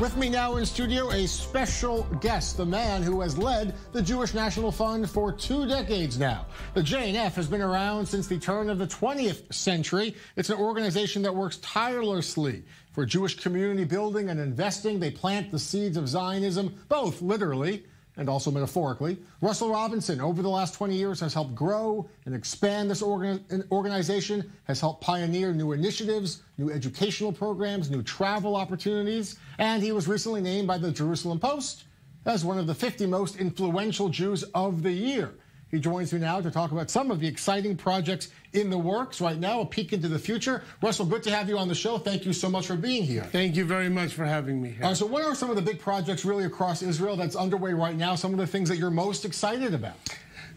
With me now in studio, a special guest, the man who has led the Jewish National Fund for 2 decades now. The JNF has been around since the turn of the 20th century. It's an organization that works tirelessly for Jewish community building and investing. They plant the seeds of Zionism, both literally and also metaphorically. Russell Robinson, over the last 20 years, has helped grow and expand this organization, has helped pioneer new initiatives, new educational programs, new travel opportunities, and he was recently named by the Jerusalem Post as one of the 50 most influential Jews of the year. He joins me now to talk about some of the exciting projects in the works right now, a peek into the future. Russell, good to have you on the show. Thank you so much for being here. Thank you very much for having me here. So what are some of the big projects really across Israel that's underway right now, some of the things that you're most excited about?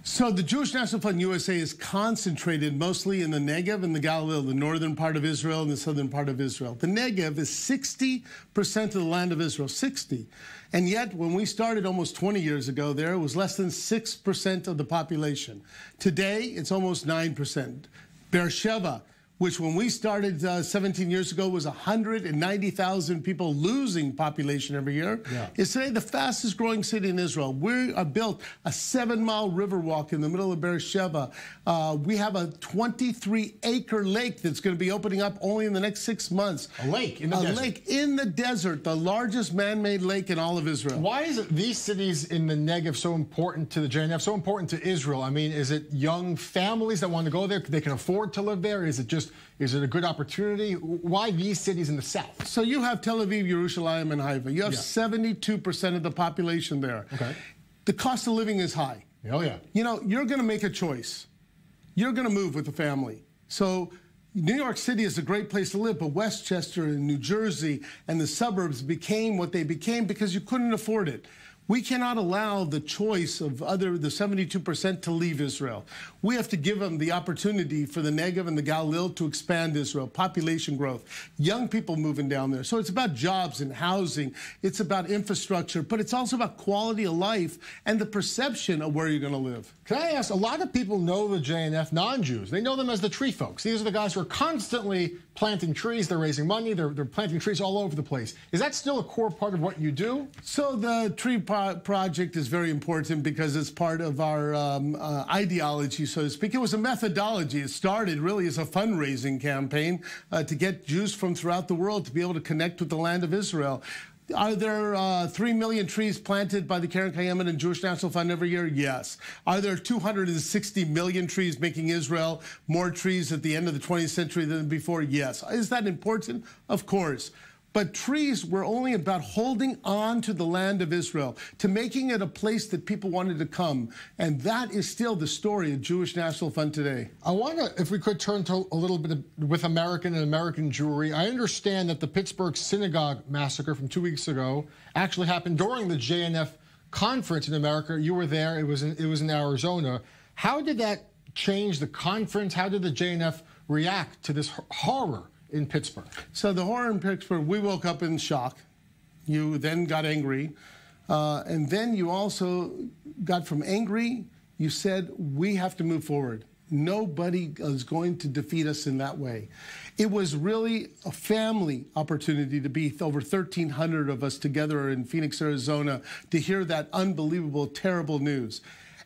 So the Jewish National Fund USA is concentrated mostly in the Negev and the Galilee, the northern part of Israel and the southern part of Israel. The Negev is 60% of the land of Israel, 60. And yet, when we started almost 20 years ago there, it was less than 6% of the population. Today, it's almost 9%. Beersheba, which when we started 17 years ago was 190,000 people losing population every year, is today the fastest growing city in Israel. We built a 7-mile river walk in the middle of Beersheba. We have a 23-acre lake that's going to be opening up only in the next 6 months. A lake in the desert? A lake in the desert, the largest man-made lake in all of Israel. Why is it these cities in the Negev so important to the JNF, so important to Israel? I mean, is it young families that want to go there? They can afford to live there? Is it a good opportunity? Why these cities in the south? So you have Tel Aviv, Jerusalem, and Haifa. You have 72% of the population there. Okay. The cost of living is high. Oh, yeah. You know, you're going to make a choice. You're going to move with the family. So New York City is a great place to live, but Westchester and New Jersey and the suburbs became what they became because you couldn't afford it. We cannot allow the choice of the 72% to leave Israel. We have to give them the opportunity for the Negev and the Galilee to expand Israel, population growth, young people moving down there. So it's about jobs and housing. It's about infrastructure, but it's also about quality of life and the perception of where you're going to live. Can I ask, a lot of people know the JNF, non-Jews. They know them as the tree folks. These are the guys who are constantly planting trees. They're raising money. They're planting trees all over the place. Is that still a core part of what you do? So the tree project is very important because it's part of our ideology, so to speak. It was a methodology. It started really as a fundraising campaign to get Jews from throughout the world to be able to connect with the land of Israel. Are there 3 million trees planted by the Karen Kayemet and Jewish National Fund every year? Yes. Are there 260 million trees, making Israel more trees at the end of the 20th century than before? Yes. Is that important? Of course. But trees were only about holding on to the land of Israel, to making it a place that people wanted to come. And that is still the story of Jewish National Fund today. I wonder if we could turn to a little bit with American and American Jewry. I understand that the Pittsburgh synagogue massacre from 2 weeks ago actually happened during the JNF conference in America. You were there. It was in Arizona. How did that change the conference? How did the JNF react to this horror in Pittsburgh? So the horror in Pittsburgh, we woke up in shock. You then got angry. And then you also got from angry, you said, we have to move forward. Nobody is going to defeat us in that way. It was really a family opportunity to be over 1,300 of us together in Phoenix, Arizona, to hear that unbelievable, terrible news.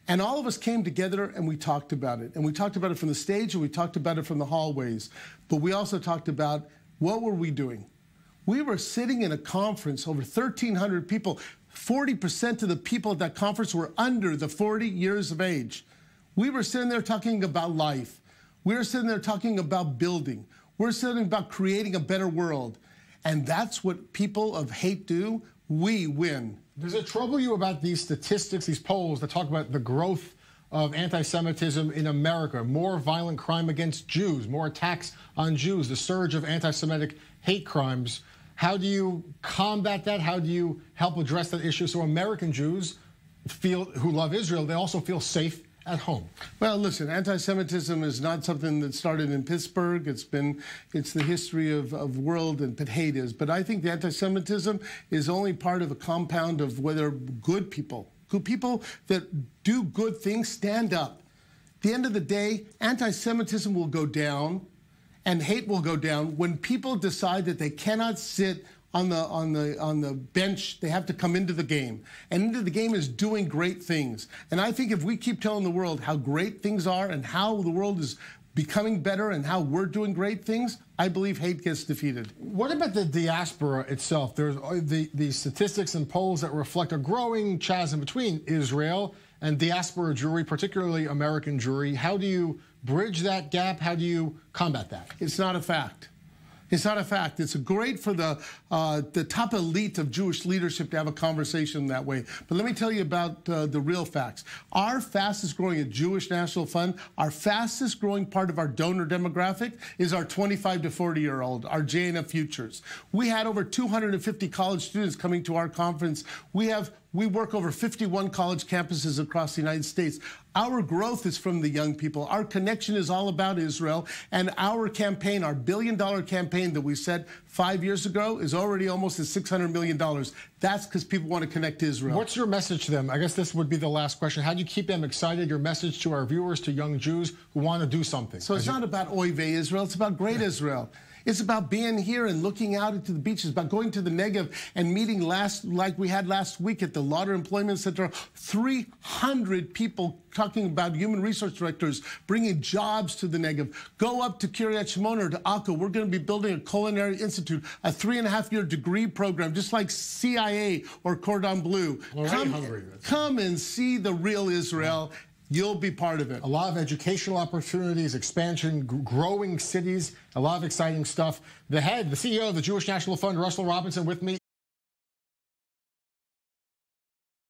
And all of us came together and we talked about it. And we talked about it from the stage and we talked about it from the hallways. But we also talked about what were we doing? We were sitting in a conference, over 1,300 people. 40% of the people at that conference were under the 40 years of age. We were sitting there talking about life. We were sitting there talking about building. We're sitting about creating a better world. And that's what people of hate do. We win. Does it trouble you about these statistics, these polls that talk about the growth of anti-Semitism in America, more violent crime against Jews, more attacks on Jews, the surge of anti-Semitic hate crimes? How do you combat that? How do you help address that issue so American Jews who love Israel, they also feel safe at home? Well, listen, anti-Semitism is not something that started in Pittsburgh. It's the history of world and hate is. But I think the anti-Semitism is only part of a compound of whether good people that do good things stand up. At the end of the day, anti-Semitism will go down and hate will go down when people decide that they cannot sit on the bench. They have to come into the game. And into the game is doing great things. And I think if we keep telling the world how great things are and how the world is becoming better and how we're doing great things, I believe hate gets defeated. What about the diaspora itself? There's the statistics and polls that reflect a growing chasm between Israel and diaspora Jewry, particularly American Jewry. How do you bridge that gap? How do you combat that? It's not a fact. It's not a fact. It's great for the top elite of Jewish leadership to have a conversation that way. But let me tell you about the real facts. Our fastest growing Jewish National Fund, our fastest growing part of our donor demographic is our 25 to 40-year-old, our JNF futures. We had over 250 college students coming to our conference. We work over 51 college campuses across the United States. Our growth is from the young people. Our connection is all about Israel. And our campaign, our billion-dollar campaign that we set 5 years ago is already almost at $600 million. That's because people want to connect to Israel. What's your message to them? I guess this would be the last question. How do you keep them excited? Your message to our viewers, to young Jews who want to do something. So it's not about Oy vey Israel. It's about great Israel. It's about being here and looking out into the beaches, about going to the Negev and meeting like we had last week at the Lauder Employment Center, 300 people talking about human resource directors bringing jobs to the Negev. Go up to Kiryat Shimon or to Akko. We're going to be building a culinary institute, a 3.5-year degree program, just like CIA or Cordon Bleu. Come and see the real Israel. You'll be part of it. A lot of educational opportunities, expansion, growing cities, a lot of exciting stuff. The CEO of the Jewish National Fund, Russell Robinson, with me.